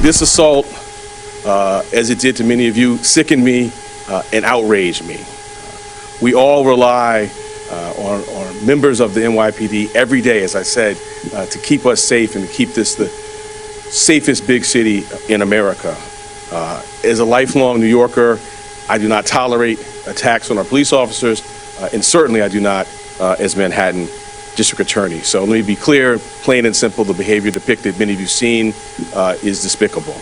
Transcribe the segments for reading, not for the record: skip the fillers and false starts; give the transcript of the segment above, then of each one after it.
This assault, as it did to many of you, sickened me and outraged me. We all rely on members of the NYPD every day, as I said, to keep us safe and to keep this the safest big city in America. As a lifelong New Yorker, I do not tolerate attacks on our police officers, and certainly I do not as Manhattan District Attorney. So let me be clear, plain and simple, the behavior depicted, many of you seen, is despicable.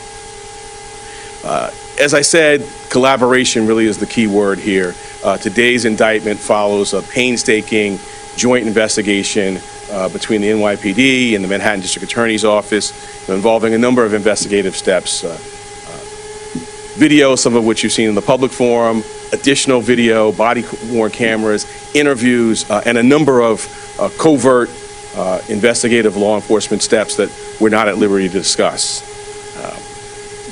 As I said, collaboration really is the key word here. Today's indictment follows a painstaking joint investigation between the NYPD and the Manhattan District Attorney's Office, involving a number of investigative steps. Video, some of which you've seen in the public forum, additional video, body-worn cameras, interviews, and a number of covert investigative law enforcement steps that we're not at liberty to discuss.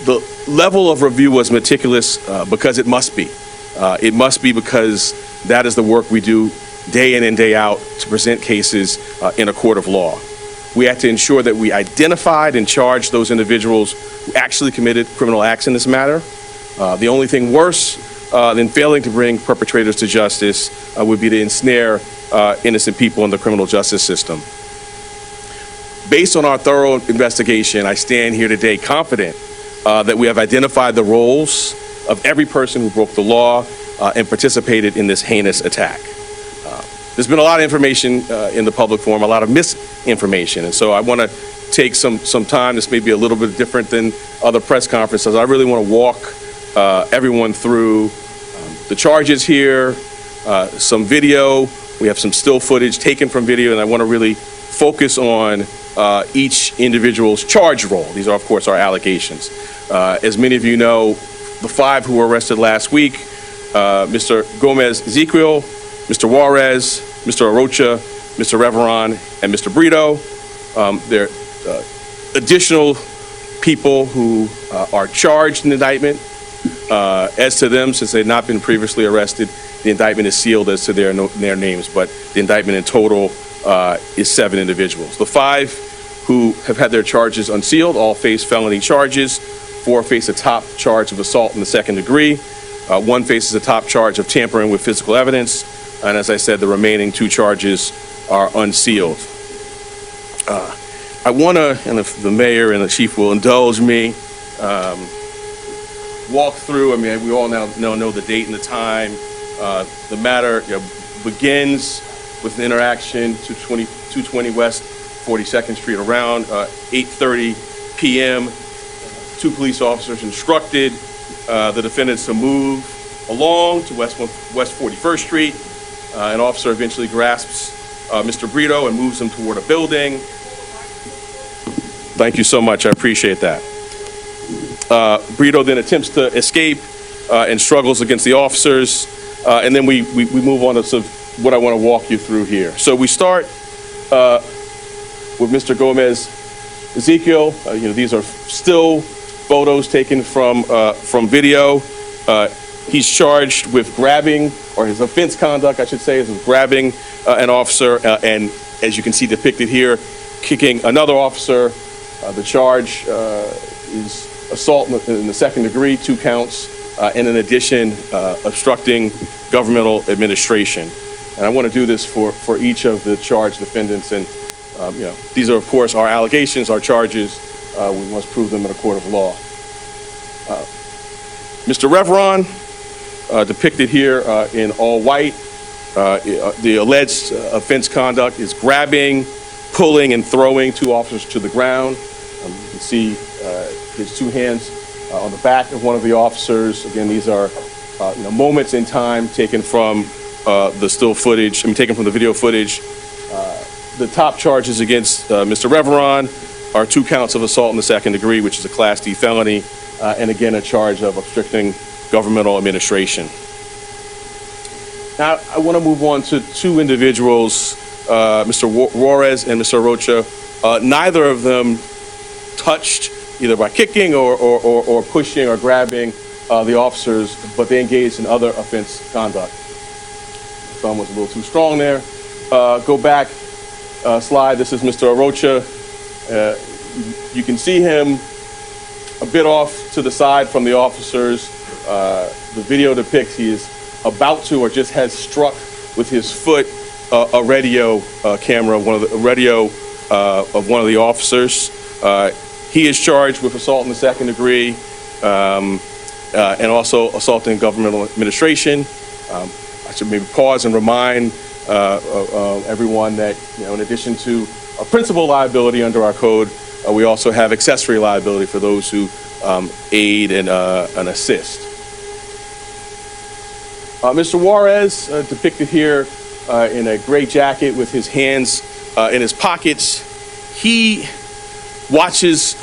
The level of review was meticulous because it must be. It must be because that is the work we do day in and day out to present cases in a court of law. We had to ensure that we identified and charged those individuals who actually committed criminal acts in this matter. The only thing worse than failing to bring perpetrators to justice would be to ensnare innocent people in the criminal justice system. Based on our thorough investigation, I stand here today confident that we have identified the roles of every person who broke the law and participated in this heinous attack. There's been a lot of information in the public forum, a lot of misinformation, and so I want to take some time. This may be a little bit different than other press conferences. I really want to walk everyone through the charges here, some video. We have some still footage taken from video, and I want to really focus on each individual's charge role. These are, of course, our allegations. As many of you know, the 5 who were arrested last week, Mr. 𝗙𝗢𝗟𝗟𝗢𝗪, Mr. Juarez, Mr. 𝗙𝗢𝗟𝗟𝗢𝗪, Mr. Reveron, and Mr. Brito. There are additional people who are charged in the indictment. As to them, since they've not been previously arrested, the indictment is sealed as to their names, but the indictment in total is 7 individuals. The 5 who have had their charges unsealed all face felony charges. 4 face a top charge of assault in the 2nd degree. 1 faces a top charge of tampering with physical evidence. And as I said, the remaining 2 charges are unsealed. I want to, and if the mayor and the chief will indulge me, walk through. I mean, we all now know the date and the time. The matter begins with an interaction to 220 West 42nd Street around 8:30 p.m. 2 police officers instructed the defendants to move along to West 41st Street. An officer eventually grasps Mr. Brito and moves him toward a building. Thank you so much. I appreciate that. Brito then attempts to escape and struggles against the officers. And then we move on to what I want to walk you through here. So we start with Mr. 𝗙𝗢𝗟𝗟𝗢𝗪. These are still photos taken from video. He's charged with grabbing, or his offense conduct, I should say, is grabbing an officer, and as you can see depicted here, kicking another officer. The charge is assault in the 2nd degree, 2 counts, and in addition, obstructing governmental administration. And I want to do this for each of the charged defendants. And these are, of course, our allegations, our charges. We must prove them in a court of law. Mr. Reveron, depicted here in all white, the alleged offense conduct is grabbing, pulling, and throwing 2 officers to the ground. You can see his 2 hands on the back of one of the officers. Again, these are moments in time taken from the still footage, taken from the video footage. The top charges against Mr. Reveron are 2 counts of assault in the 2nd degree, which is a Class D felony, and again, a charge of obstructing governmental administration. Now, I want to move on to 2 individuals, Mr. Juarez and Mr. 𝗙𝗢𝗟𝗟𝗢𝗪. Neither of them touched either by kicking or pushing or grabbing the officers, but they engaged in other offense conduct. The thumb was a little too strong there. Go back, slide. This is Mr. 𝗙𝗢𝗟𝗟𝗢𝗪. You can see him a bit off to the side from the officers. The video depicts he is about to or just has struck with his foot a radio camera, a radio of one of the officers. He is charged with assault in the second degree and also assaulting governmental administration. I should maybe pause and remind everyone that, in addition to a principal liability under our code, we also have accessory liability for those who aid and assist. Mr. Juarez, depicted here in a gray jacket with his hands in his pockets, he watches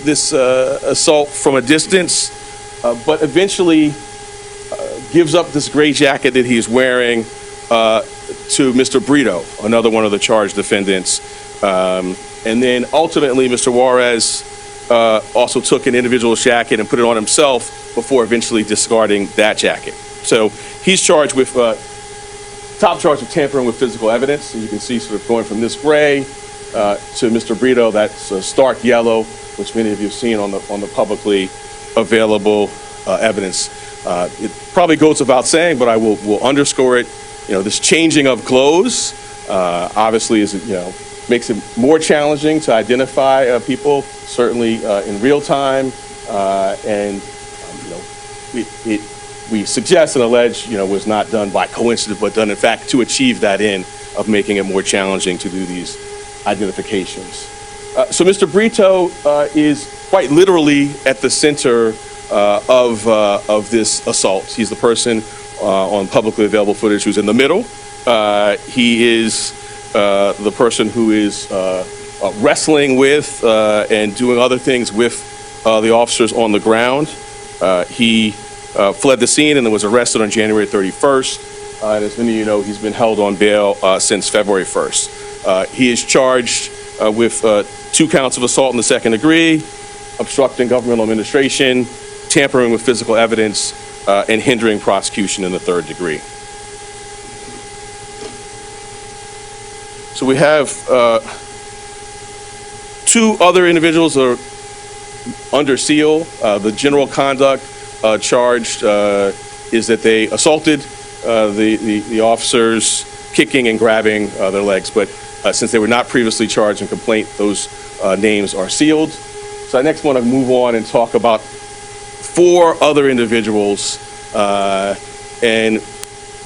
this assault from a distance, but eventually gives up this gray jacket that he is wearing to Mr. Brito, another one of the charged defendants. And then ultimately, Mr. Juarez also took an individual's jacket and put it on himself before eventually discarding that jacket. So he's charged with, top charge of tampering with physical evidence. And you can see sort of going from this gray to Mr. Brito, that's stark yellow, which many of you have seen on the publicly available evidence. It probably goes without saying, but I will underscore it. This changing of clothes obviously is, makes it more challenging to identify people, certainly in real time. And we suggest and allege, was not done by coincidence, but done in fact to achieve that end of making it more challenging to do these identifications. So Mr. Brito is quite literally at the center of this assault. He's the person on publicly available footage who's in the middle. He is the person who is wrestling with and doing other things with the officers on the ground. He fled the scene and then was arrested on January 31st. And as many of you know, he's been held on bail since February 1st. He is charged with 2 counts of assault in the second degree, obstructing governmental administration, tampering with physical evidence, and hindering prosecution in the third degree. So we have 2 other individuals that are under seal. The general conduct charged is that they assaulted the officers, kicking and grabbing their legs. But since they were not previously charged in complaint, those names are sealed. So I next want to move on and talk about 4 other individuals, and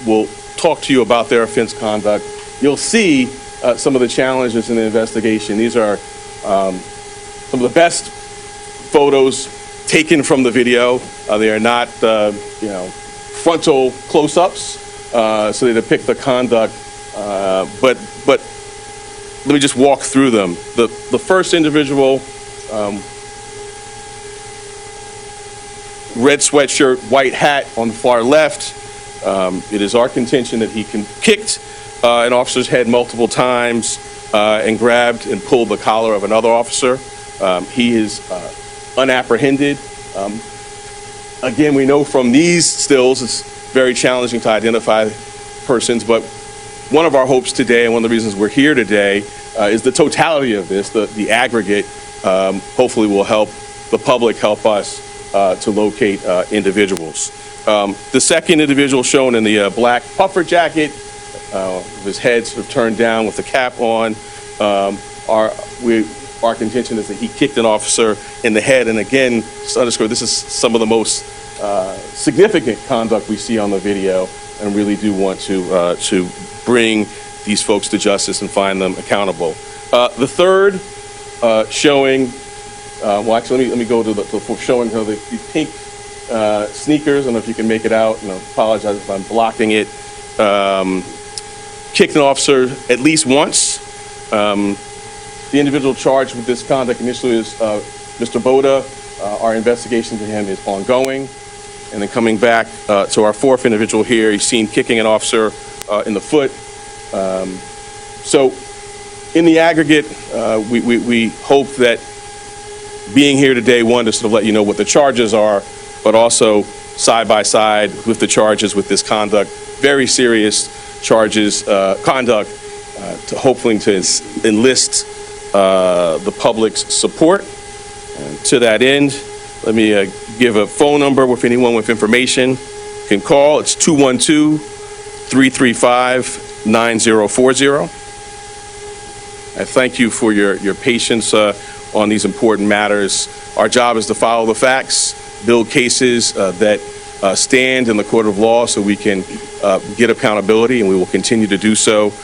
we'll talk to you about their offense conduct. You'll see some of the challenges in the investigation. These are some of the best photos taken from the video. They are not, frontal close-ups, so they depict the conduct. But let me just walk through them. The first individual, red sweatshirt, white hat on the far left. It is our contention that he kicked an officer's head multiple times and grabbed and pulled the collar of another officer. He is unapprehended. Again, we know from these stills it's very challenging to identify persons, but one of our hopes today and one of the reasons we're here today is the totality of this, the aggregate, hopefully will help the public, help us to locate individuals. The second individual shown in the black puffer jacket, his head sort of turned down with the cap on, our contention is that he kicked an officer in the head. And again, just to underscore, this is some of the most significant conduct we see on the video, and really do want to bring these folks to justice and find them accountable. The third showing, well, actually, let me go to the showing the pink sneakers. I don't know if you can make it out, and I apologize if I'm blocking it. Kicked an officer at least once. The individual charged with this conduct initially is Mr. Boda. Our investigation to him is ongoing. And then coming back to our fourth individual here, he's seen kicking an officer in the foot. So in the aggregate, we hope that being here today, one, to sort of let you know what the charges are, but also side by side with the charges with this conduct, very serious charges, conduct, to hopefully to enlist the public's support. And to that end, Let me give a phone number with anyone with information can call. It's 212-335-9040. I thank you for your patience on these important matters. Our job is to follow the facts, build cases that stand in the court of law so we can get accountability, and we will continue to do so.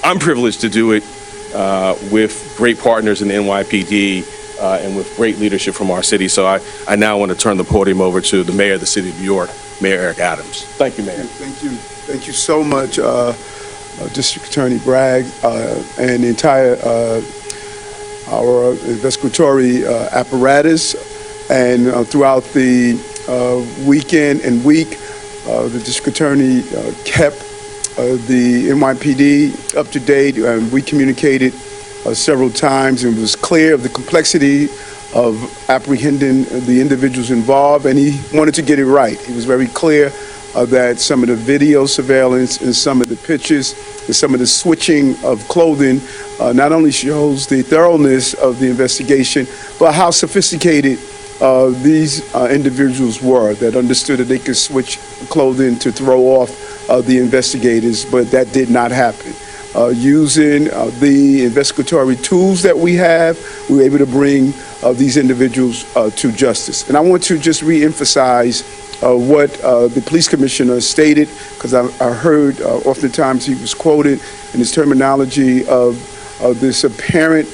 I'm privileged to do it with great partners in the NYPD and with great leadership from our city. So I now want to turn the podium over to the mayor of the city of New York, Mayor Eric Adams. Thank you, Mayor. Thank you. Thank you so much, District Attorney Bragg, and the entire our investigatory apparatus. And throughout the weekend and week, the District Attorney kept the NYPD up to date, and we communicated several times, and it was clear of the complexity of apprehending the individuals involved, and he wanted to get it right. He was very clear that some of the video surveillance and some of the pictures and some of the switching of clothing not only shows the thoroughness of the investigation, but how sophisticated these individuals were, that understood that they could switch clothing to throw off the investigators, but that did not happen. Using the investigatory tools that we have, we were able to bring these individuals to justice. And I want to just re-emphasize what the police commissioner stated, because I heard oftentimes he was quoted in his terminology of this apparent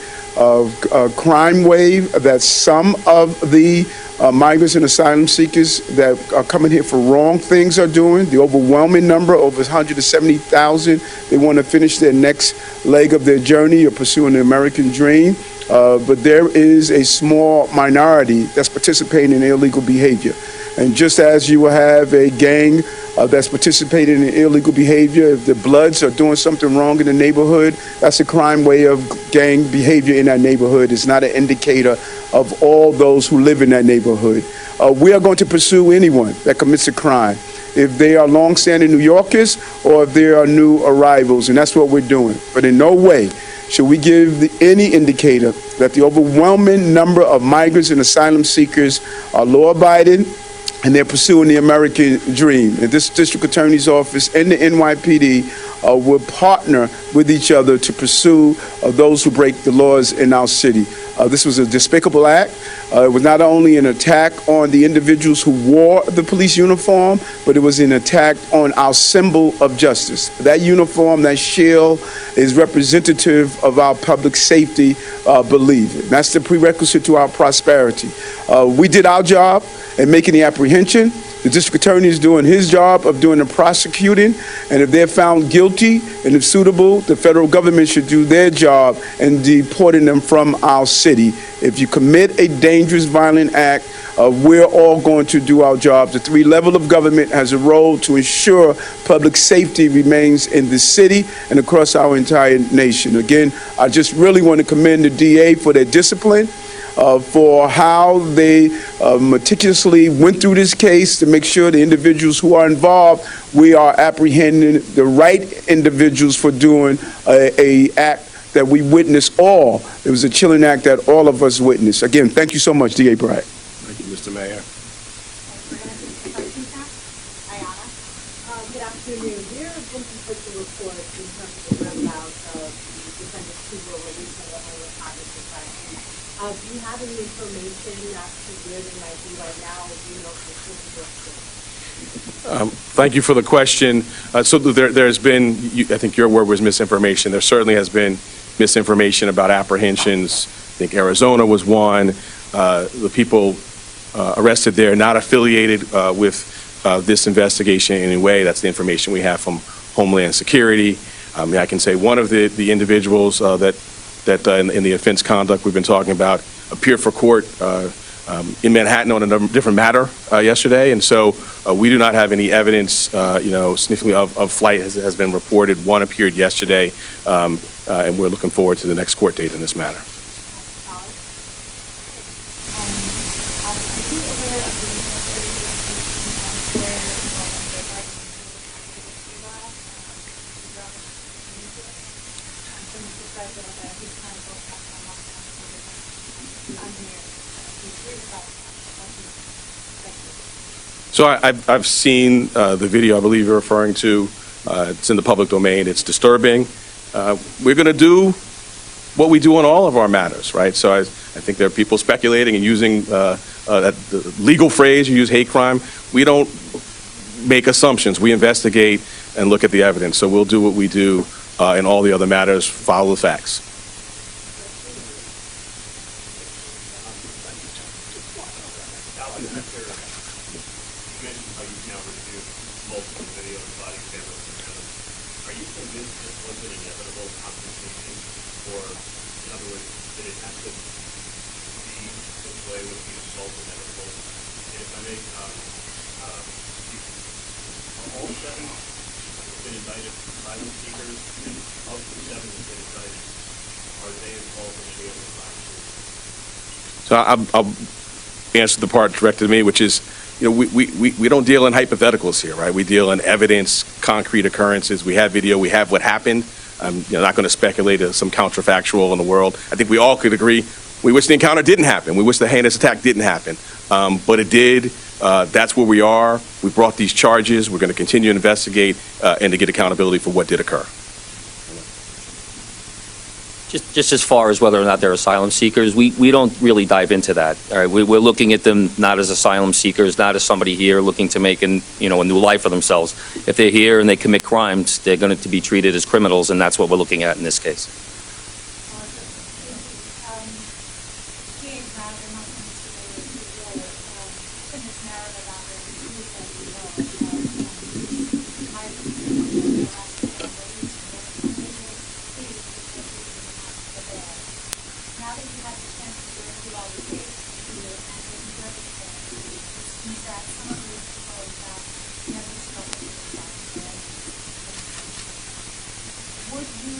crime wave that some of the migrants and asylum seekers that are coming here for wrong things are doing. The overwhelming number, over 170,000, they want to finish their next leg of their journey or pursuing the American dream. But there is a small minority that's participating in illegal behavior. And just as you will have a gang that's participating in illegal behavior, if the Bloods are doing something wrong in the neighborhood, that's a crime way of gang behavior in that neighborhood. It's not an indicator of all those who live in that neighborhood. We are going to pursue anyone that commits a crime, if they are longstanding New Yorkers or if they are new arrivals, and that's what we're doing. But in no way should we give any indicator that the overwhelming number of migrants and asylum seekers are law-abiding and they're pursuing the American dream. And this district attorney's office and the NYPD will partner with each other to pursue those who break the laws in our city. This was a despicable act. It was not only an attack on the individuals who wore the police uniform, but it was an attack on our symbol of justice. That uniform, that shield, is representative of our public safety belief. That's the prerequisite to our prosperity. We did our job in making the apprehension. The district attorney is doing his job of doing the prosecuting, and if they're found guilty and if suitable, the federal government should do their job in deporting them from our city. If you commit a dangerous, violent act, we're all going to do our job. The three level of government has a role to ensure public safety remains in the city and across our entire nation. Again, I just really want to commend the DA for their discipline, for how they meticulously went through this case to make sure the individuals who are involved, we are apprehending the right individuals for doing a act that we witnessed all. It was a chilling act that all of us witnessed. Again, thank you so much, DA Bragg. Thank you, Mr. Mayor. Good afternoon. There have been conflicting reports in terms of the whereabouts of the defendants who were released on the Ojibwe society. Do you have any information as to where they might be right now, or do you know for sure? Thank you for the question. So there's been, I think your word was misinformation. There certainly has been misinformation about apprehensions. I think Arizona was one. The people arrested there not affiliated with this investigation in any way. That's the information we have from Homeland Security. I can say one of the individuals that in the offense conduct we've been talking about appeared for court in Manhattan on a different matter yesterday, and so we do not have any evidence, significantly of flight has been reported. One appeared yesterday, and we're looking forward to the next court date in this matter. So I've seen the video I believe you're referring to. It's in the public domain. It's disturbing. We're going to do what we do on all of our matters, right? So I think there are people speculating and using the legal phrase, you use hate crime. We don't make assumptions. We investigate and look at the evidence. So we'll do what we do in all the other matters, follow the facts. Alvin, after you mentioned how you've now reviewed multiple video and body camera systems, are you convinced this was an inevitable confrontation? Or, in other words, did it have to be this way with the assault inevitable? And if I may, are all seven been indicted for asylum seekers? And of the seven that have been indicted, are they involved in any other crimes? So I'll answer the part directed to me, which is, we don't deal in hypotheticals here, right? We deal in evidence, concrete occurrences. We have video. We have what happened. I'm not going to speculate as some counterfactual in the world. I think we all could agree we wish the encounter didn't happen. We wish the heinous attack didn't happen. But it did. That's where we are. We brought these charges. We're going to continue to investigate and to get accountability for what did occur. Just as far as whether or not they're asylum seekers, we don't really dive into that. All right, we're looking at them not as asylum seekers, not as somebody here looking to make a new life for themselves. If they're here and they commit crimes, they're going to be treated as criminals, and that's what we're looking at in this case. Would you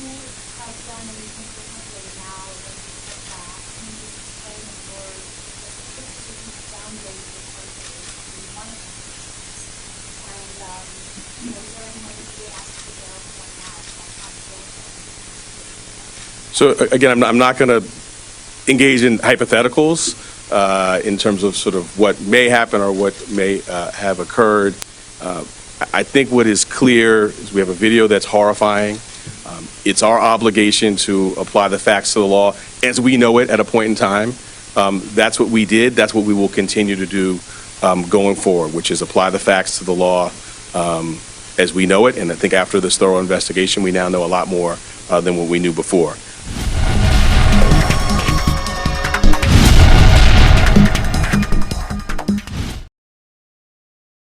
have done anything differently now that you took back? Can you explain your downgrade your person in one of them? And, is there anyone that you would ask to verify now that possibility? So again, I'm not going to engage in hypotheticals in terms of sort of what may happen or what may have occurred. I think what is clear is we have a video that's horrifying. It's our obligation to apply the facts to the law as we know it at a point in time. That's what we did. That's what we will continue to do going forward, which is apply the facts to the law as we know it. And I think after this thorough investigation, we now know a lot more than what we knew before.